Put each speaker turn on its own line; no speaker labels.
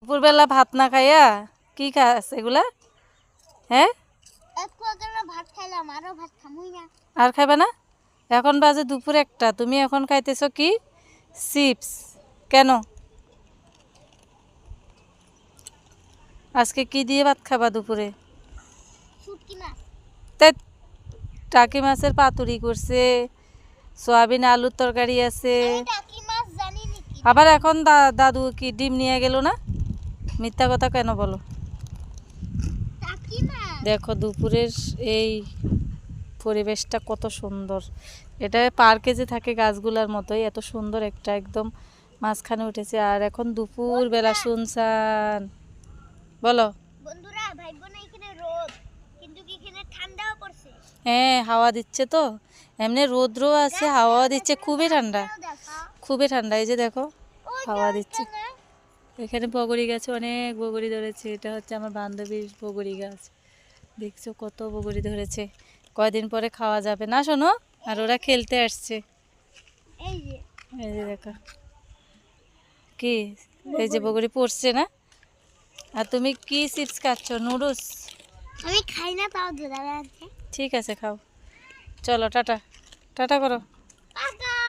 দুপুরবেলা ভাত না খাইয়া কি খাস এগুলা? হ্যাঁ,
ভাত খাইলাম, আরো ভাত খামুই না।
আর খাবে না? এখন বাজে দুপুর একটা, তুমি এখন খাইতেছো কি? চিপস। কেন? আজকে কি দিয়ে ভাত খাবা দুপুরে?
শুটকি মাছ।
তাই টাকি মাছের পাতুরি করছে, সয়াবিন আলুর তরকারি আছে।
টাকি মাছ জানি নাকি?
আবার এখন দাদু কি ডিম নিয়ে গেল না? মিথ্যা কথা কেন বলো?
টাকি মাছ।
দেখো দুপুরের এই পরিবেশটা কত সুন্দর। এটা পার্কে যে থাকে গাছগুলার মতোই এত সুন্দর, একটা একদম মাঝখানে উঠেছে। আর এখন দুপুর বেলা শুনছান বলো।
বন্ধুরা ভাইবো না এখানে রোদ, কিন্তু এখানে ঠান্ডাও পড়ছে।
হ্যাঁ, হাওয়া দিচ্ছে তো, এমনি রৌদ্রও আছে, হাওয়া দিচ্ছে, খুবই ঠান্ডা, খুবই ঠান্ডা। এই যে দেখো হাওয়া দিচ্ছে। এখানে বগরি গাছে অনেক বগরি ধরেছে, এটা হচ্ছে আমার বান্ধবীর বগরি গাছ। দেখছো কত বগরি ধরেছে, কয়দিন পরে খাওয়া যাবে না শোনো। আর ওরা খেলতে আসছে,
এই যে
এই যে দেখো কি, এই যে বগরি পড়ছে না। আর তুমি কি চিপস খাচ্ছ? নুডলস?
আমি খাই না, তাও দাদা আছে।
ঠিক আছে খাও, চলো টাটা, টাটা করো।
টাটা।